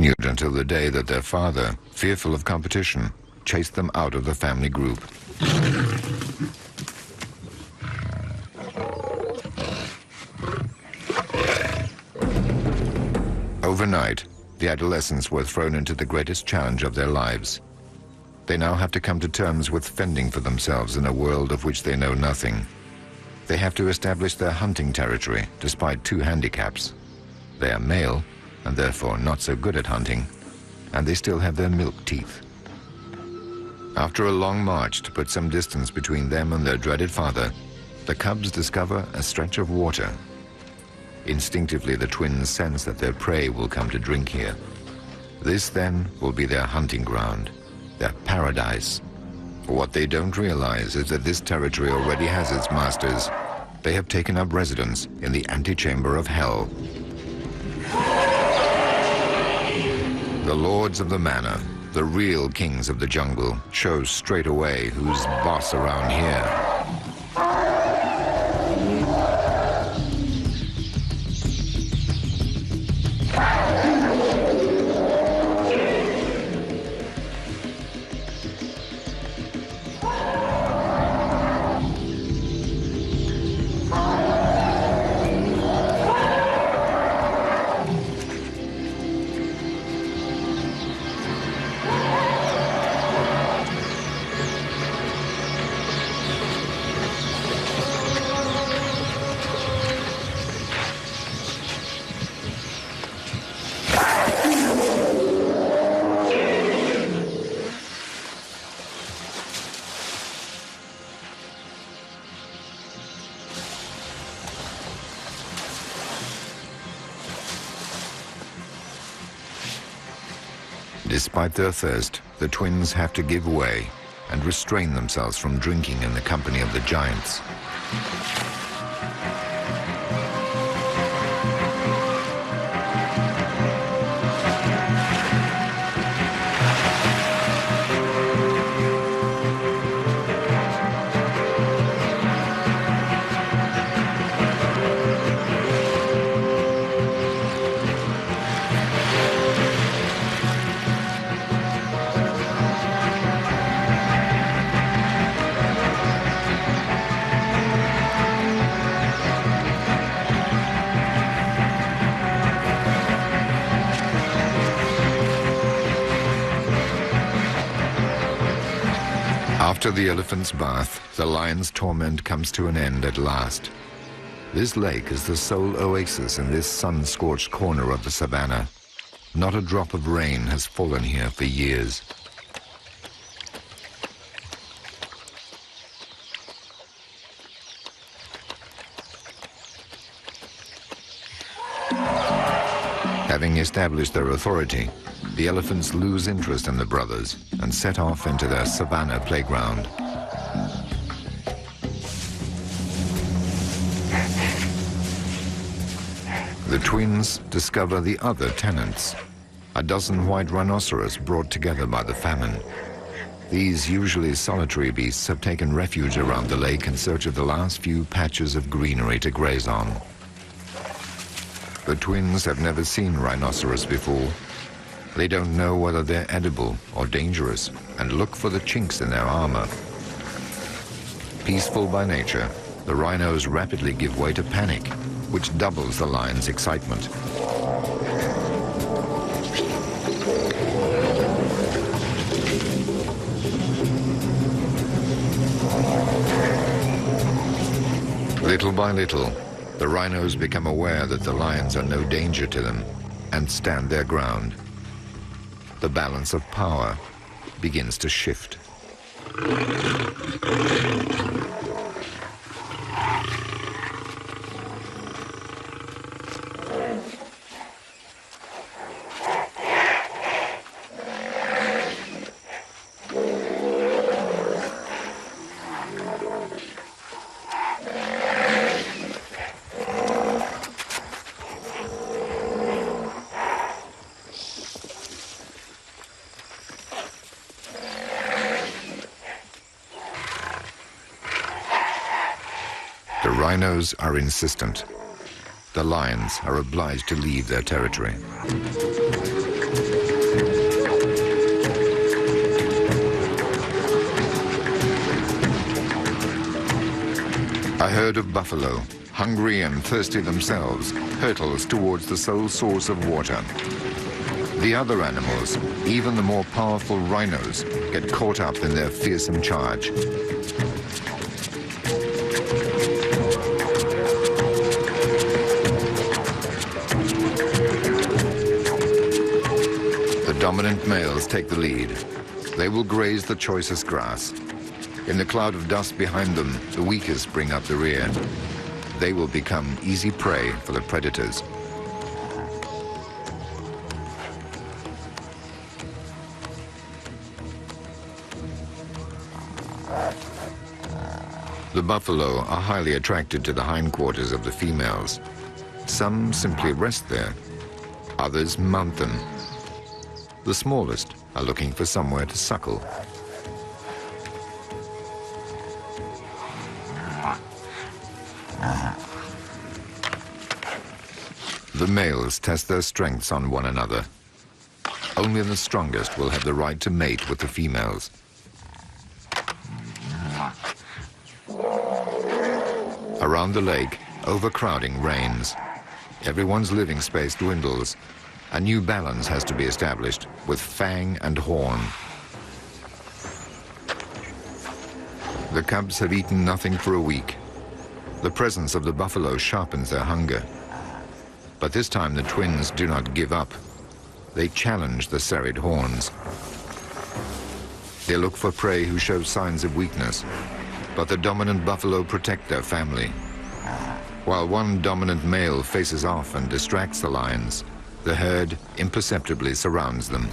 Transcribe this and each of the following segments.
continued until the day that their father, fearful of competition, chased them out of the family group. Overnight, the adolescents were thrown into the greatest challenge of their lives. They now have to come to terms with fending for themselves in a world of which they know nothing. They have to establish their hunting territory despite two handicaps. They are male, and therefore not so good at hunting, and they still have their milk teeth. After a long march to put some distance between them and their dreaded father, the cubs discover a stretch of water. Instinctively, the twins sense that their prey will come to drink here. This, then, will be their hunting ground, their paradise. What they don't realize is that this territory already has its masters. They have taken up residence in the antechamber of hell. The lords of the manor, the real kings of the jungle, chose straight away who's boss around here. Despite their thirst, the twins have to give way and restrain themselves from drinking in the company of the giants. After the elephant's bath, the lion's torment comes to an end at last. This lake is the sole oasis in this sun-scorched corner of the savannah. Not a drop of rain has fallen here for years. Having established their authority, the elephants lose interest in the brothers and set off into their savannah playground. The twins discover the other tenants, a dozen white rhinoceros brought together by the famine. These usually solitary beasts have taken refuge around the lake in search of the last few patches of greenery to graze on. The twins have never seen rhinoceros before. They don't know whether they're edible or dangerous and look for the chinks in their armor. Peaceful by nature, the rhinos rapidly give way to panic, which doubles the lion's excitement. Little by little, the rhinos become aware that the lions are no danger to them and stand their ground. The balance of power begins to shift. The rhinos are insistent. The lions are obliged to leave their territory. herd of buffalo, hungry and thirsty themselves, hurtles towards the sole source of water. The other animals, even the more powerful rhinos, get caught up in their fearsome charge. The dominant males take the lead. They will graze the choicest grass. In the cloud of dust behind them, the weakest bring up the rear. They will become easy prey for the predators. The buffalo are highly attracted to the hindquarters of the females. Some simply rest there, others mount them. The smallest are looking for somewhere to suckle. The males test their strengths on one another. Only the strongest will have the right to mate with the females. Around the lake, overcrowding reigns. Everyone's living space dwindles. A new balance has to be established with fang and horn. The cubs have eaten nothing for a week. The presence of the buffalo sharpens their hunger. But this time the twins do not give up. They challenge the serried horns. They look for prey who show signs of weakness, but the dominant buffalo protect their family. While one dominant male faces off and distracts the lions, the herd imperceptibly surrounds them.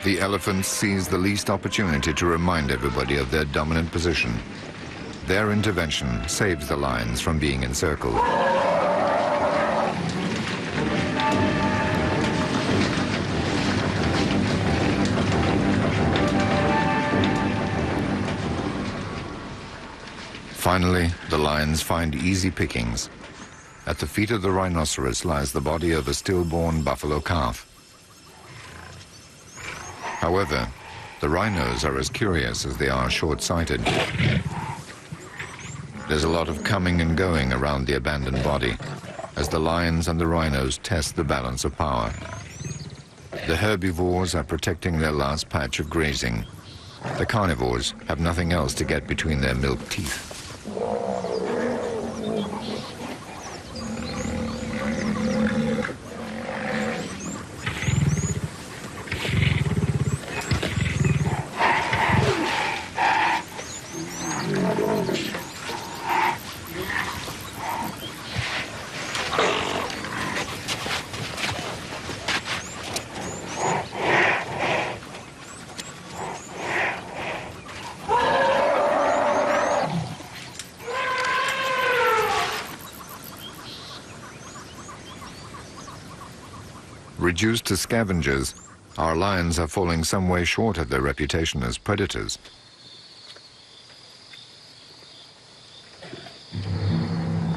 The elephants seize the least opportunity to remind everybody of their dominant position. Their intervention saves the lions from being encircled. Finally, the lions find easy pickings. At the feet of the rhinoceros lies the body of a stillborn buffalo calf. However, the rhinos are as curious as they are short-sighted. There's a lot of coming and going around the abandoned body as the lions and the rhinos test the balance of power. The herbivores are protecting their last patch of grazing. The carnivores have nothing else to get between their milk teeth. Reduced to scavengers, our lions are falling some way short of their reputation as predators.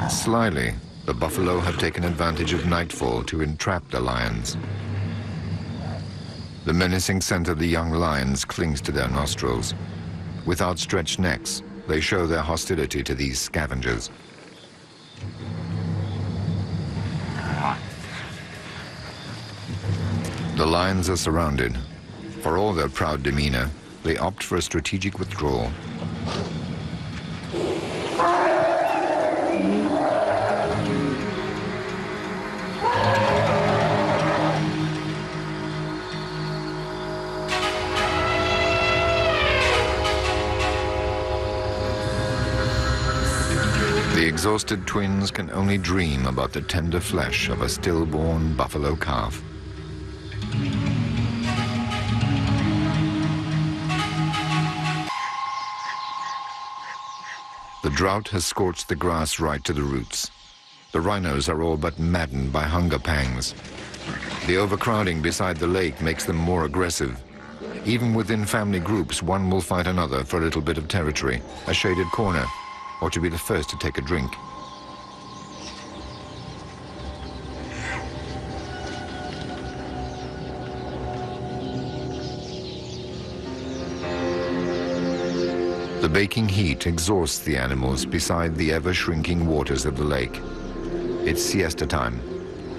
Slyly, the buffalo have taken advantage of nightfall to entrap the lions. The menacing scent of the young lions clings to their nostrils. With outstretched necks, they show their hostility to these scavengers. The lions are surrounded. For all their proud demeanor, they opt for a strategic withdrawal. The exhausted twins can only dream about the tender flesh of a stillborn buffalo calf. drought has scorched the grass right to the roots. The rhinos are all but maddened by hunger pangs. The overcrowding beside the lake makes them more aggressive. Even within family groups, one will fight another for a little bit of territory, a shaded corner, or to be the first to take a drink. The baking heat exhausts the animals beside the ever-shrinking waters of the lake. It's siesta time,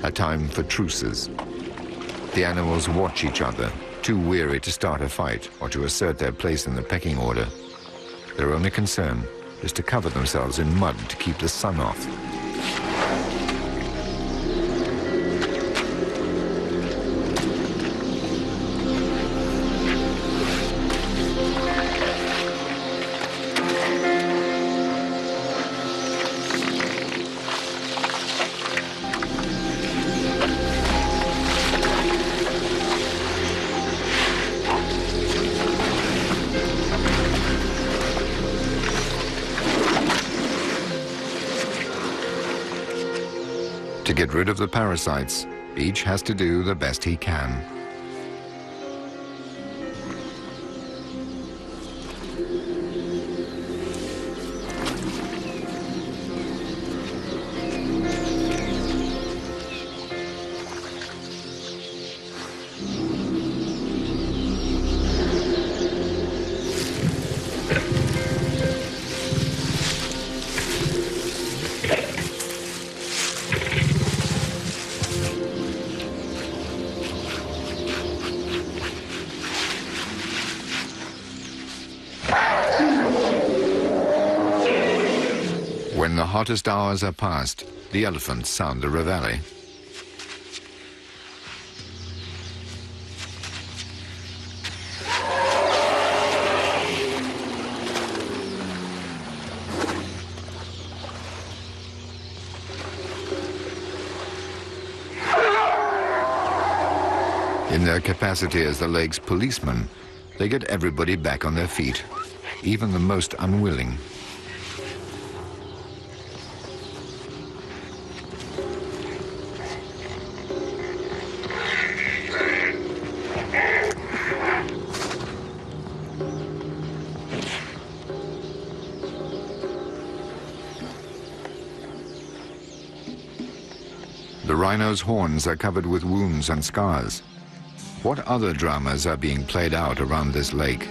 a time for truces. The animals watch each other, too weary to start a fight or to assert their place in the pecking order. Their only concern is to cover themselves in mud to keep the sun off. To get rid of the parasites, each has to do the best he can. When the hottest hours are past, the elephants sound the reveille. In their capacity as the lake's policemen, they get everybody back on their feet, even the most unwilling. The rhino's horns are covered with wounds and scars. What other dramas are being played out around this lake?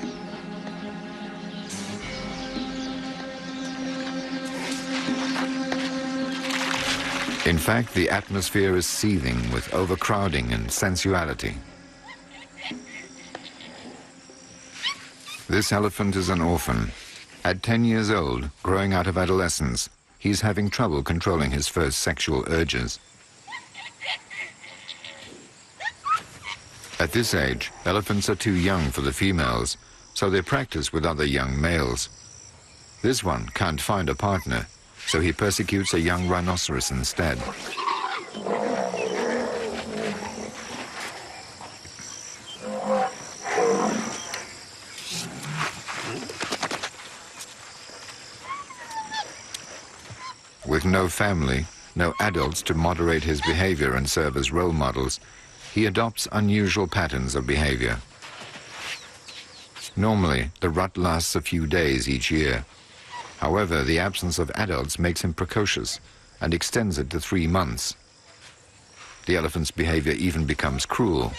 In fact, the atmosphere is seething with overcrowding and sensuality. This elephant is an orphan. At 10 years old, growing out of adolescence, he's having trouble controlling his first sexual urges. At this age, elephants are too young for the females, so they practice with other young males. This one can't find a partner, so he persecutes a young rhinoceros instead. With no family, no adults to moderate his behavior and serve as role models, he adopts unusual patterns of behavior. Normally, the rut lasts a few days each year. However, the absence of adults makes him precocious and extends it to 3 months. The elephant's behavior even becomes cruel.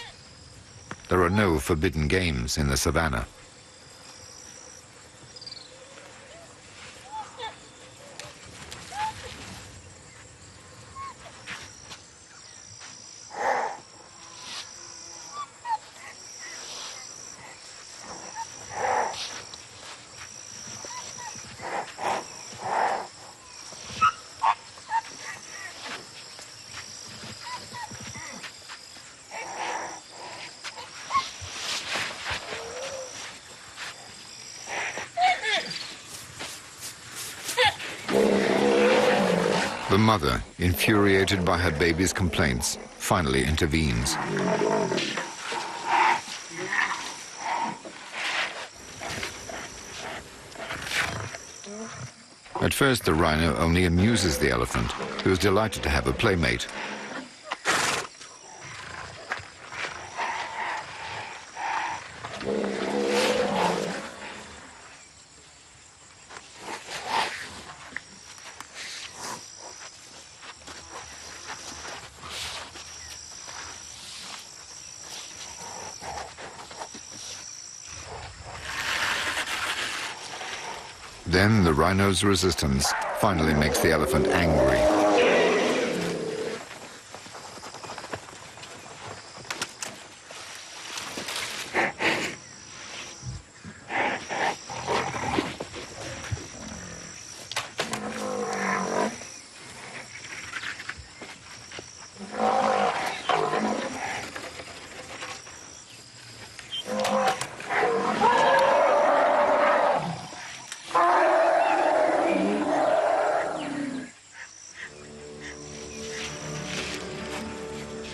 There are no forbidden games in the savannah. The mother, infuriated by her baby's complaints, finally intervenes. At first, the rhino only amuses the elephant, who is delighted to have a playmate. Then the rhino's resistance finally makes the elephant angry.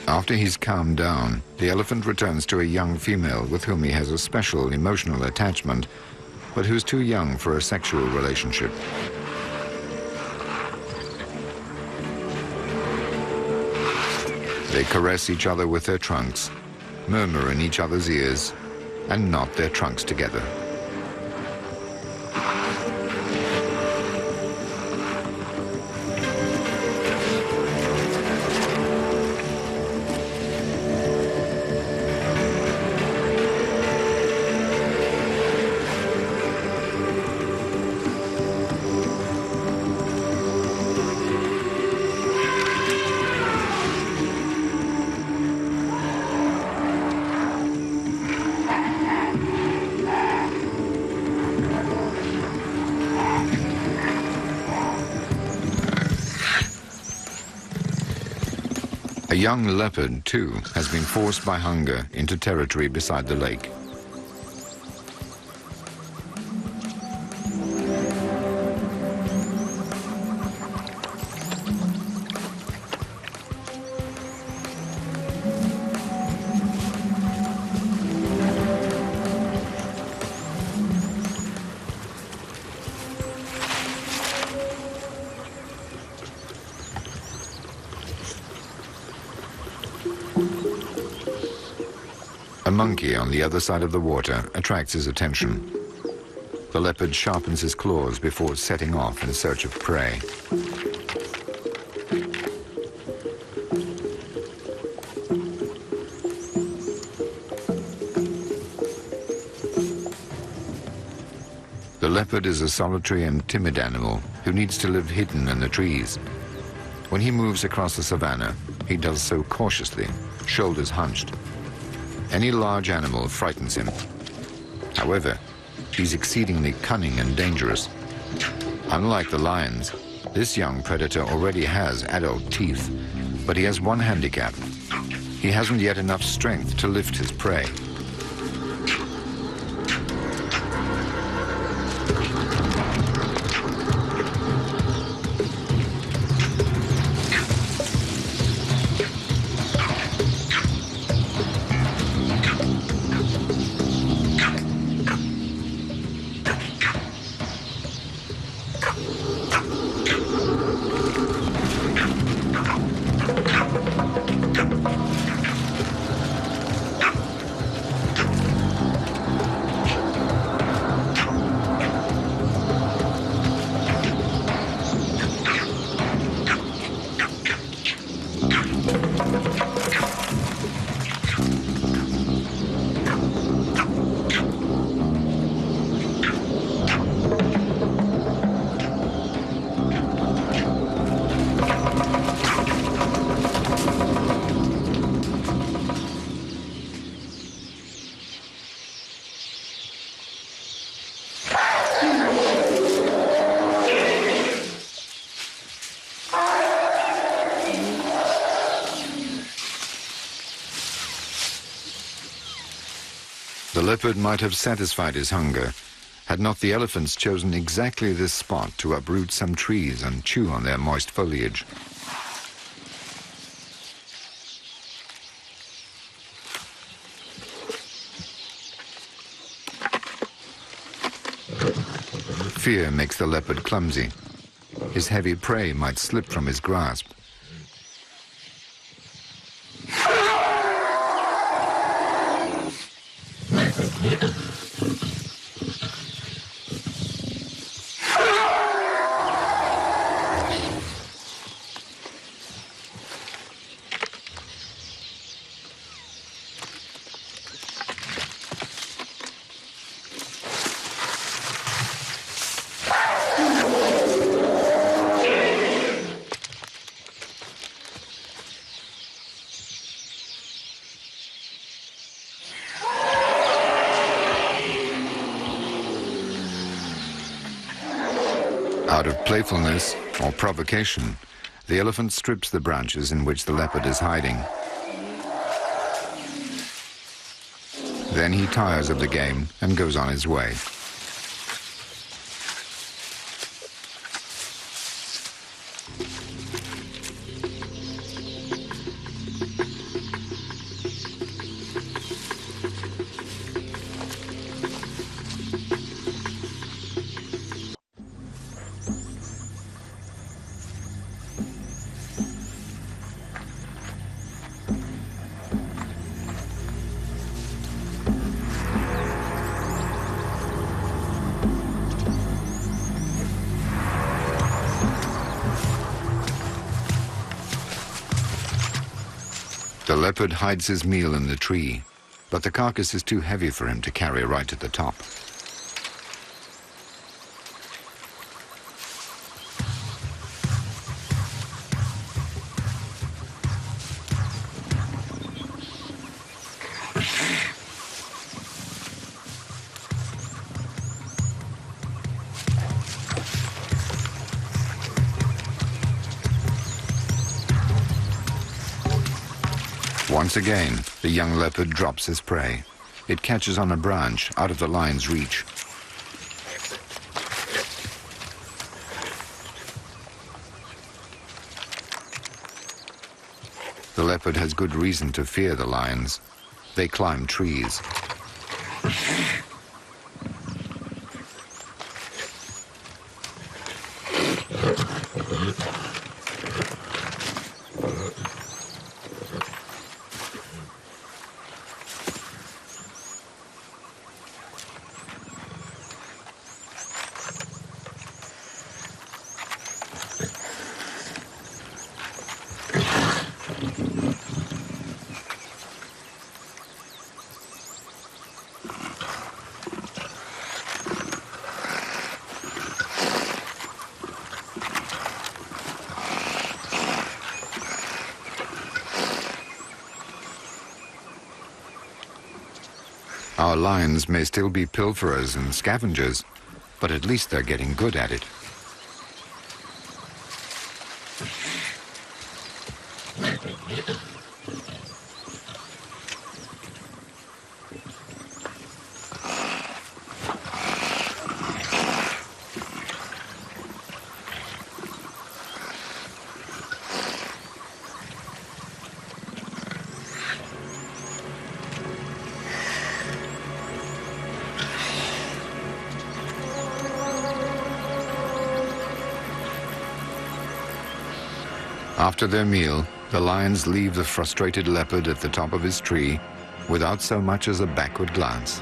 After he's calmed down, the elephant returns to a young female with whom he has a special emotional attachment, but who's too young for a sexual relationship. They caress each other with their trunks, murmur in each other's ears, and knot their trunks together. A young leopard, too, has been forced by hunger into territory beside the lake. A monkey on the other side of the water attracts his attention. The leopard sharpens his claws before setting off in search of prey. The leopard is a solitary and timid animal who needs to live hidden in the trees. When he moves across the savannah, he does so cautiously, shoulders hunched. Any large animal frightens him. However, he's exceedingly cunning and dangerous. Unlike the lions, this young predator already has adult teeth, but he has one handicap. He hasn't yet enough strength to lift his prey. The leopard might have satisfied his hunger had not the elephants chosen exactly this spot to uproot some trees and chew on their moist foliage. Fear makes the leopard clumsy. His heavy prey might slip from his grasp. Out of playfulness or provocation, the elephant strips the branches in which the leopard is hiding. Then he tires of the game and goes on his way. The leopard hides his meal in the tree, but the carcass is too heavy for him to carry right to the top. Once again, the young leopard drops his prey. It catches on a branch out of the lion's reach. The leopard has good reason to fear the lions. They climb trees. Our lions may still be pilferers and scavengers, but at least they're getting good at it. After their meal, the lions leave the frustrated leopard at the top of his tree without so much as a backward glance.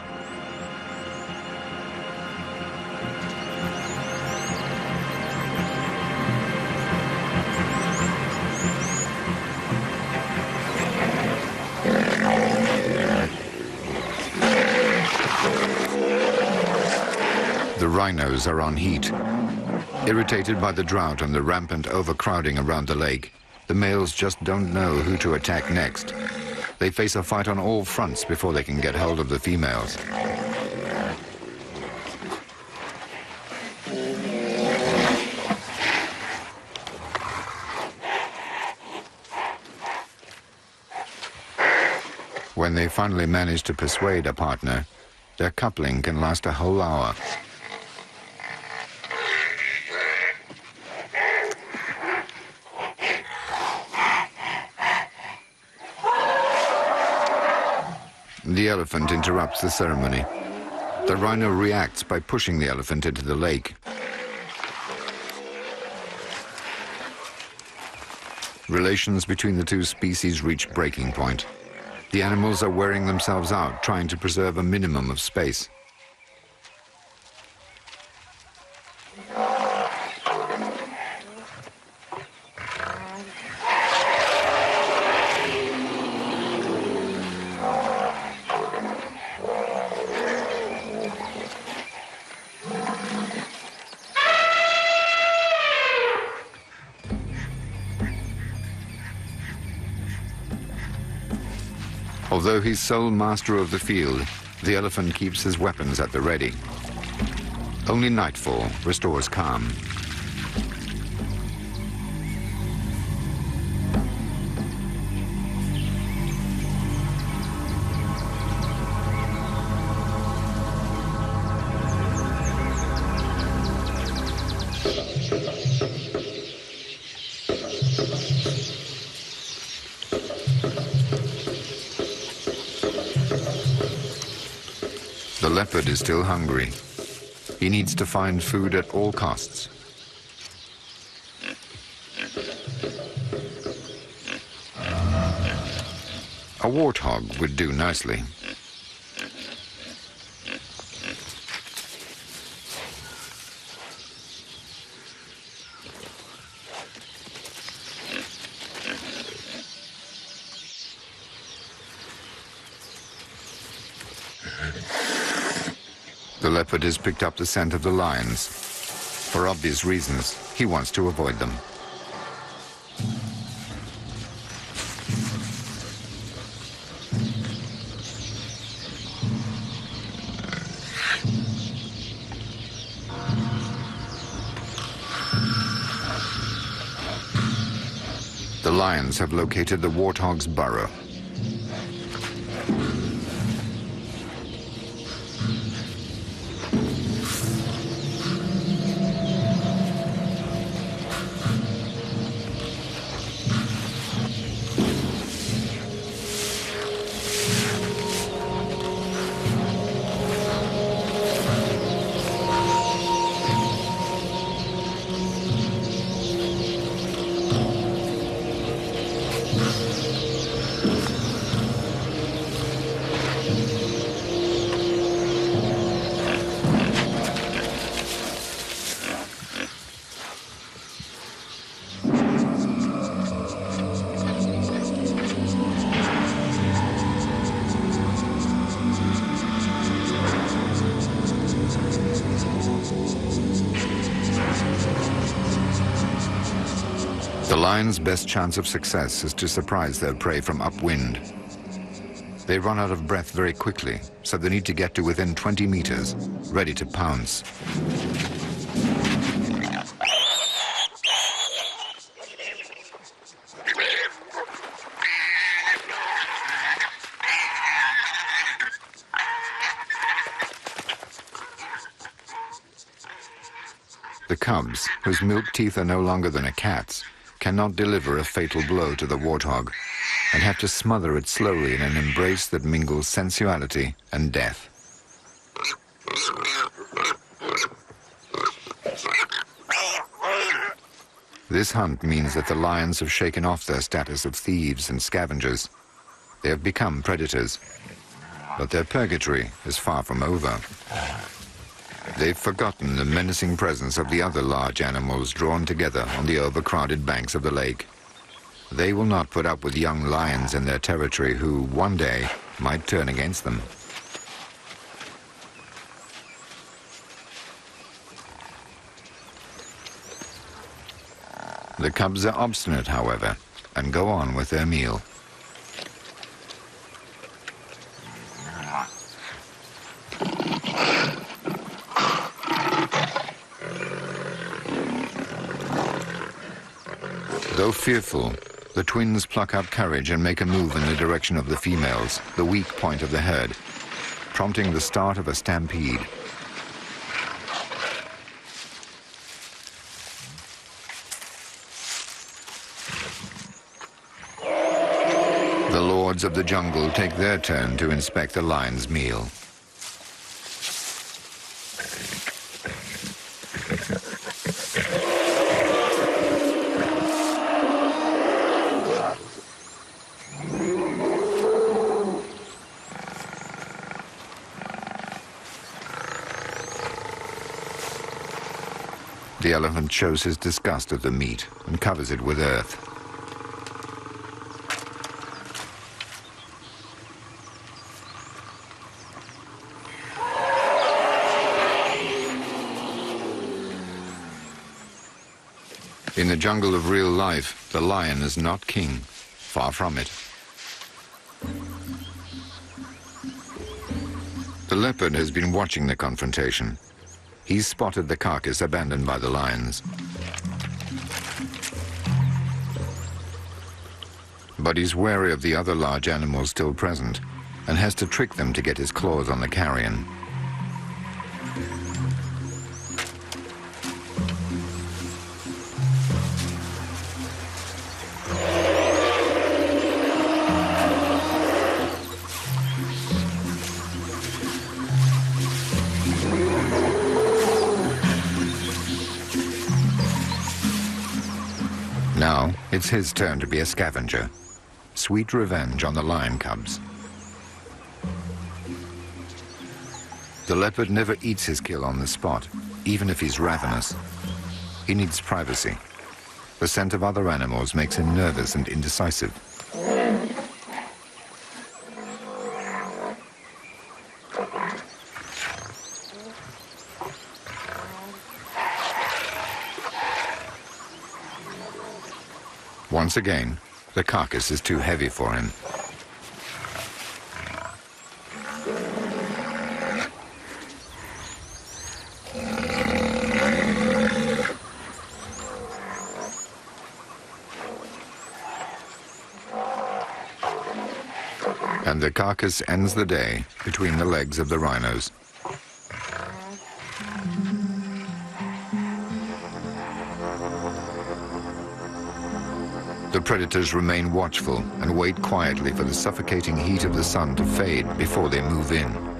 The rhinos are on heat. Irritated by the drought and the rampant overcrowding around the lake, the males just don't know who to attack next. They face a fight on all fronts before they can get hold of the females. When they finally manage to persuade a partner, their coupling can last a whole hour. The elephant interrupts the ceremony. The rhino reacts by pushing the elephant into the lake. Relations between the two species reach breaking point. The animals are wearing themselves out, trying to preserve a minimum of space. Although he's sole master of the field, the elephant keeps his weapons at the ready. Only nightfall restores calm. The leopard is still hungry. He needs to find food at all costs. A warthog would do nicely. The leopard has picked up the scent of the lions. For obvious reasons, he wants to avoid them. The lions have located the warthog's burrow. The lion's best chance of success is to surprise their prey from upwind. They run out of breath very quickly, so they need to get to within 20 meters, ready to pounce. The cubs, whose milk teeth are no longer than a cat's, cannot deliver a fatal blow to the warthog and have to smother it slowly in an embrace that mingles sensuality and death. This hunt means that the lions have shaken off their status of thieves and scavengers. They have become predators, but their purgatory is far from over. They've forgotten the menacing presence of the other large animals drawn together on the overcrowded banks of the lake. They will not put up with young lions in their territory who, one day, might turn against them. The cubs are obstinate, however, and go on with their meal. Though fearful, the twins pluck up courage and make a move in the direction of the females, the weak point of the herd, prompting the start of a stampede. The lords of the jungle take their turn to inspect the lion's meal. The elephant shows his disgust at the meat and covers it with earth. In the jungle of real life, the lion is not king. Far from it. The leopard has been watching the confrontation. He's spotted the carcass abandoned by the lions. But he's wary of the other large animals still present and has to trick them to get his claws on the carrion. Now, it's his turn to be a scavenger. Sweet revenge on the lion cubs. The leopard never eats his kill on the spot, even if he's ravenous. He needs privacy. The scent of other animals makes him nervous and indecisive. Once again, the carcass is too heavy for him. And the carcass ends the day between the legs of the rhinos. The predators remain watchful and wait quietly for the suffocating heat of the sun to fade before they move in.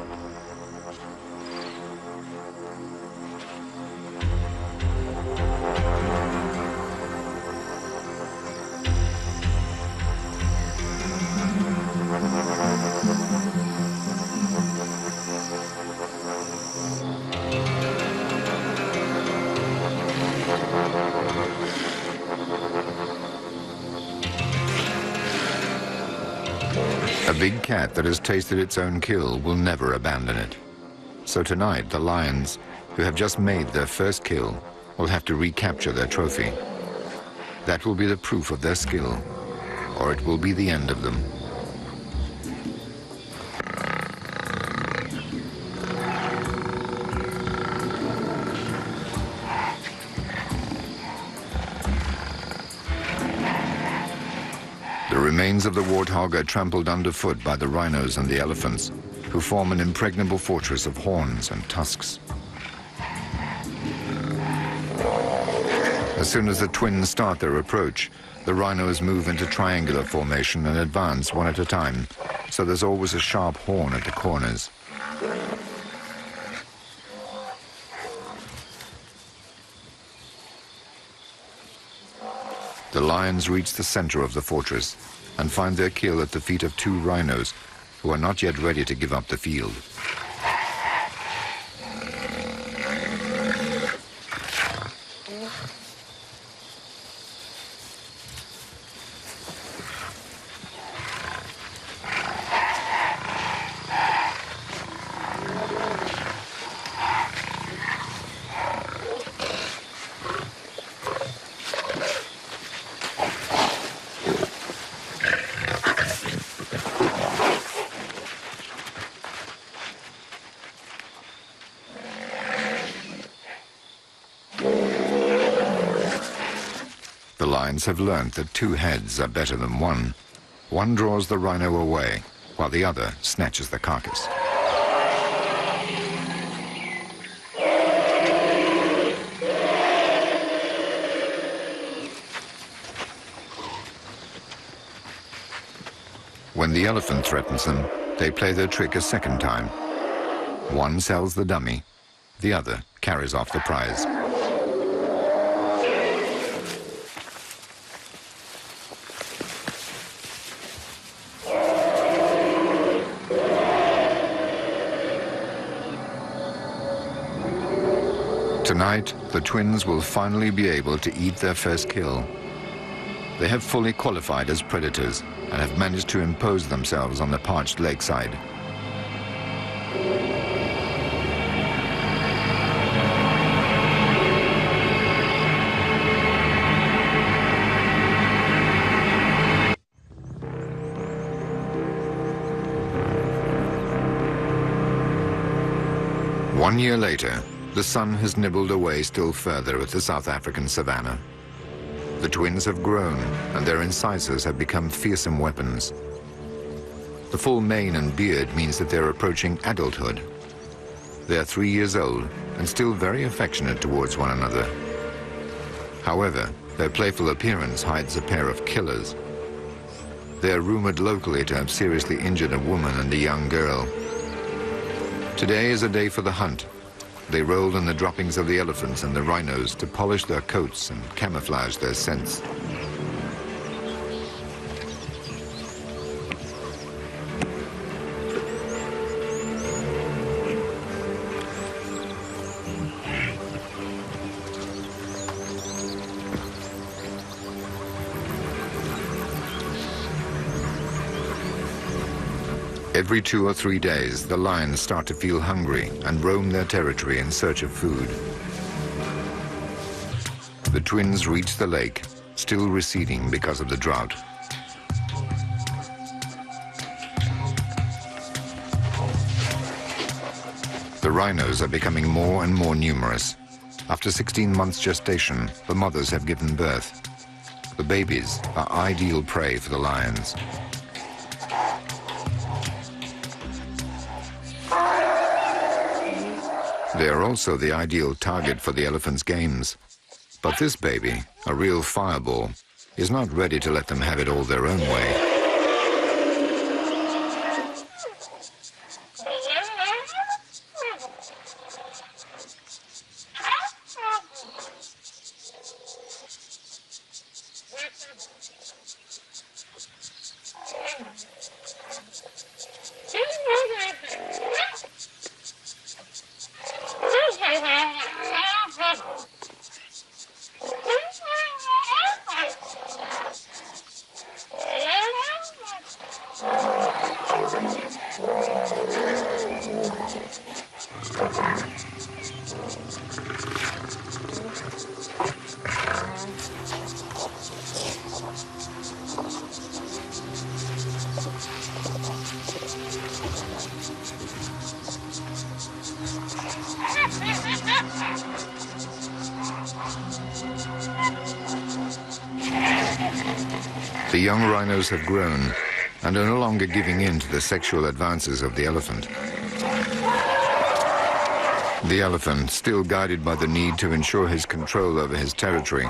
A big cat that has tasted its own kill will never abandon it. So tonight, the lions, who have just made their first kill, will have to recapture their trophy. That will be the proof of their skill, or it will be the end of them. The remains of the warthog are trampled underfoot by the rhinos and the elephants, who form an impregnable fortress of horns and tusks. As soon as the twins start their approach, the rhinos move into triangular formation and advance one at a time, so there's always a sharp horn at the corners. The lions reach the center of the fortress and find their kill at the feet of two rhinos who are not yet ready to give up the field. The lions have learned that two heads are better than one. One draws the rhino away, while the other snatches the carcass. When the elephant threatens them, they play their trick a second time. One sells the dummy, the other carries off the prize. Tonight, the twins will finally be able to eat their first kill. They have fully qualified as predators and have managed to impose themselves on the parched lakeside. One year later, the sun has nibbled away still further at the South African savannah. The twins have grown, and their incisors have become fearsome weapons. The full mane and beard means that they're approaching adulthood. They are 3 years old and still very affectionate towards one another. However, their playful appearance hides a pair of killers. They are rumored locally to have seriously injured a woman and a young girl. Today is a day for the hunt. They roll in the droppings of the elephants and the rhinos to polish their coats and camouflage their scents. Every 2 or 3 days, the lions start to feel hungry and roam their territory in search of food. The twins reach the lake, still receding because of the drought. The rhinos are becoming more and more numerous. After 16 months gestation, the mothers have given birth. The babies are ideal prey for the lions. They are also the ideal target for the elephants' games. But this baby, a real fireball, is not ready to let them have it all their own way. The young rhinos have grown and are no longer giving in to the sexual advances of the elephant. The elephant, still guided by the need to ensure his control over his territory,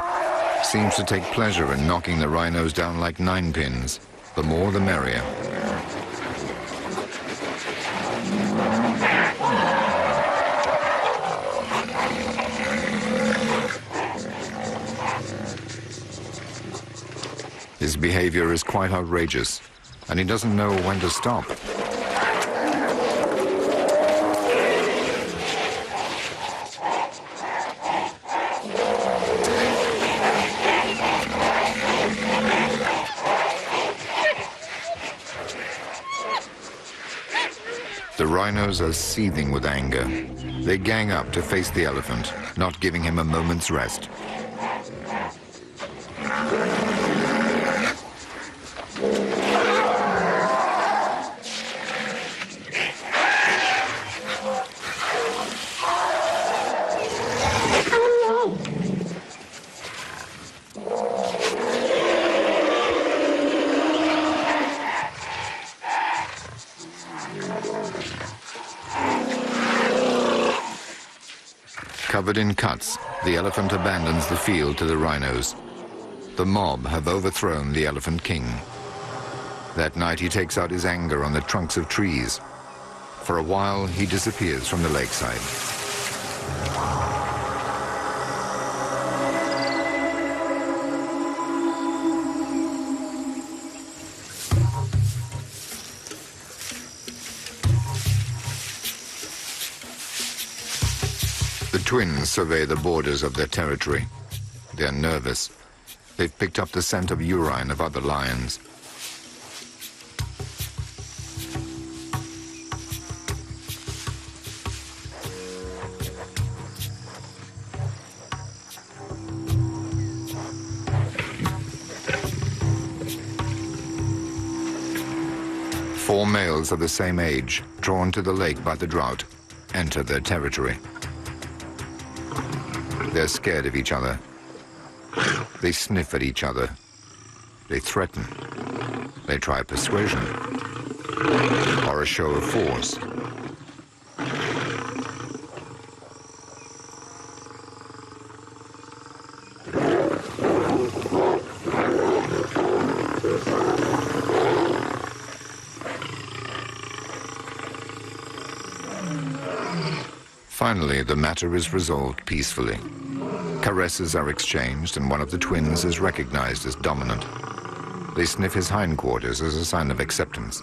seems to take pleasure in knocking the rhinos down like ninepins. The more, the merrier. His behavior is quite outrageous, and he doesn't know when to stop. The rhinos are seething with anger. They gang up to face the elephant, not giving him a moment's rest. Covered in cuts, the elephant abandons the field to the rhinos. The mob have overthrown the Elephant King. That night he takes out his anger on the trunks of trees. For a while, he disappears from the lakeside. The twins survey the borders of their territory. They're nervous. They've picked up the scent of urine of other lions. Four males of the same age, drawn to the lake by the drought, enter their territory. They're scared of each other. They sniff at each other. They threaten. They try persuasion or a show of force. Finally, the matter is resolved peacefully. Caresses are exchanged, and one of the twins is recognized as dominant. They sniff his hindquarters as a sign of acceptance.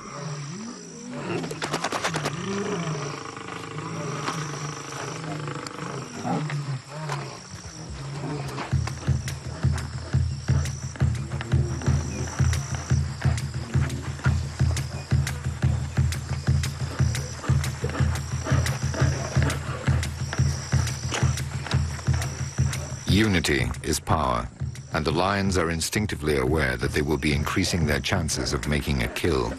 Unity is power, and the lions are instinctively aware that they will be increasing their chances of making a kill.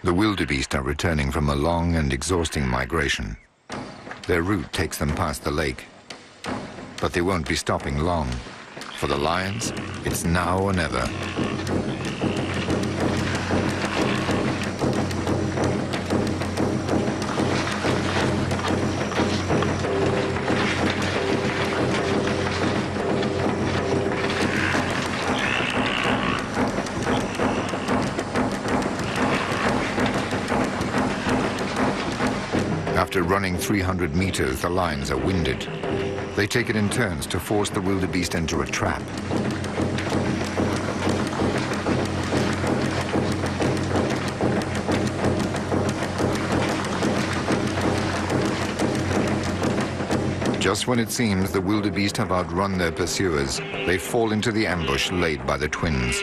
The wildebeest are returning from a long and exhausting migration. Their route takes them past the lake, but they won't be stopping long. For the lions, it's now or never. After running 300 meters, the lions are winded. They take it in turns to force the wildebeest into a trap. Just when it seems the wildebeest have outrun their pursuers, they fall into the ambush laid by the twins.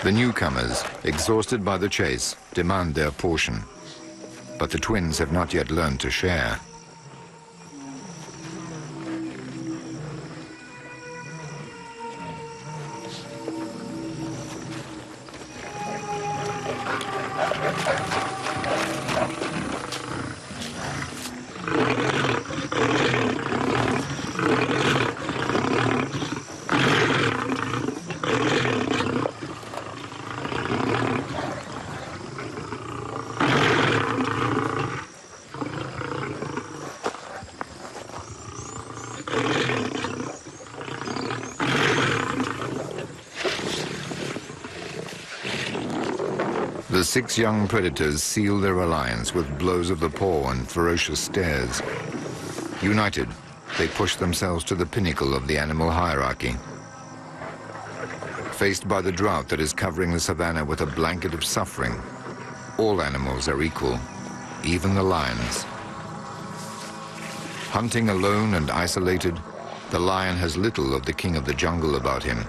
The newcomers, exhausted by the chase, demand their portion. But the twins have not yet learned to share. The 6 young predators seal their alliance with blows of the paw and ferocious stares. United, they push themselves to the pinnacle of the animal hierarchy. Faced by the drought that is covering the savannah with a blanket of suffering, all animals are equal, even the lions. Hunting alone and isolated, the lion has little of the king of the jungle about him.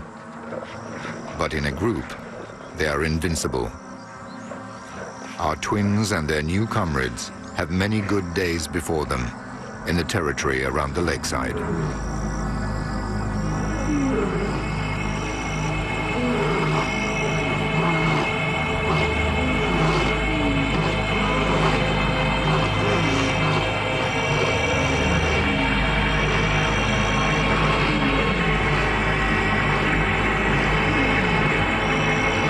But in a group, they are invincible. Our twins and their new comrades have many good days before them in the territory around the lakeside.